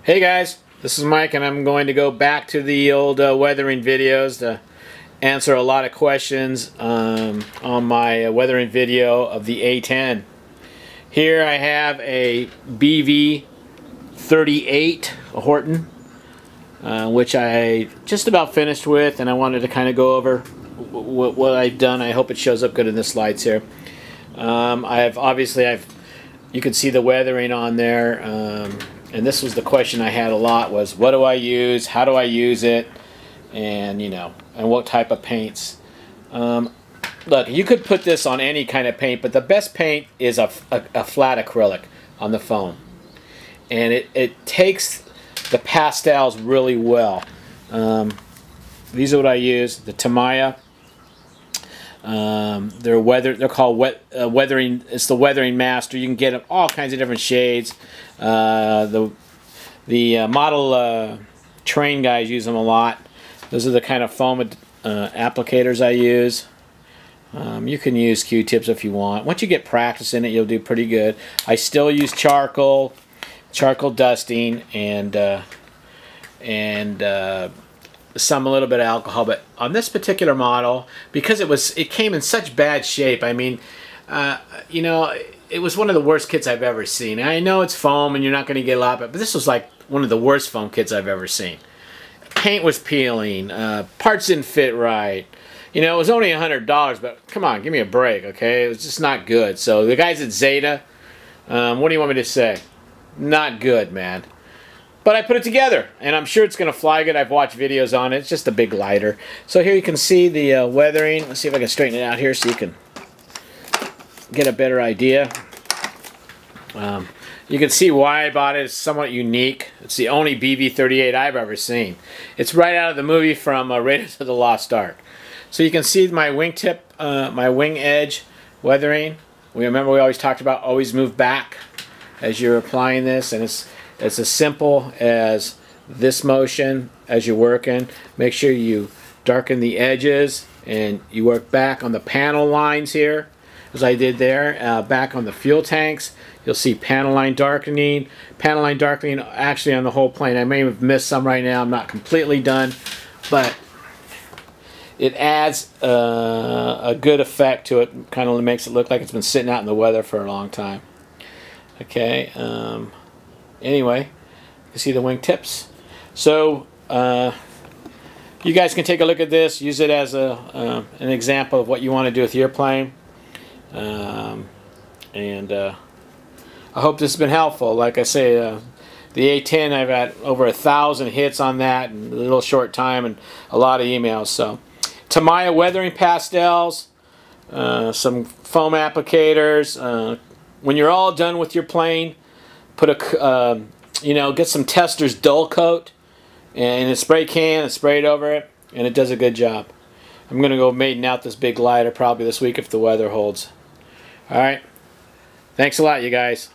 Hey guys, this is Mike, and I'm going to go back to the old weathering videos to answer a lot of questions on my weathering video of the A10. Here I have a BV38, a Horton, which I just about finished with, and I wanted to kind of go over what I've done. I hope it shows up good in the slides here. You can see the weathering on there. And this was the question I had a lot, was what do I use, how do I use it, and and what type of paints. Look, you could put this on any kind of paint, but the best paint is a flat acrylic on the foam, and it takes the pastels really well. These are what I use, the Tamiya. They're called weathering. It's the Weathering Master. You can get them all kinds of different shades. The model train guys use them a lot. Those are the kind of foam applicators I use. You can use Q-tips if you want. Once you get practice in it, you'll do pretty good. I still use charcoal dusting, and some a little bit of alcohol, but on this particular model, because it came in such bad shape, I mean, it was one of the worst kits I've ever seen. I know it's foam and you're not going to get a lot, but this was like one of the worst foam kits I've ever seen. Paint was peeling, parts didn't fit right. It was only $100, but come on, give me a break, okay? It was just not good. So the guys at Zeta, what do you want me to say? Not good, man. But I put it together, and I'm sure it's going to fly good. I've watched videos on it. It's just a big lighter. So here you can see the weathering. Let's see if I can straighten it out here so you can get a better idea. You can see why I bought it. It's somewhat unique. It's the only BV38 I've ever seen. It's right out of the movie from Raiders of the Lost Ark. So you can see my wingtip, my wing edge weathering. Remember we always talked about always move back as you're applying this, and it's as simple as this motion as you're working. Make sure you darken the edges and you work back on the panel lines here, as I did there. Back on the fuel tanks, you'll see panel line darkening. Panel line darkening actually on the whole plane. I may have missed some right now. I'm not completely done, but it adds a good effect to it. Kind of makes it look like it's been sitting out in the weather for a long time. Okay. Anyway, you can see the wing tips. So you guys can take a look at this, use it as an example of what you want to do with your plane. I hope this has been helpful. Like I say, the A10, I've had over 1,000 hits on that in a little short time, and a lot of emails. So Tamiya weathering pastels, some foam applicators. When you're all done with your plane, put get some Testors dull coat in a spray can and spray it over it, and it does a good job. I'm going to go maiden out this big lighter probably this week if the weather holds. Alright, thanks a lot, you guys.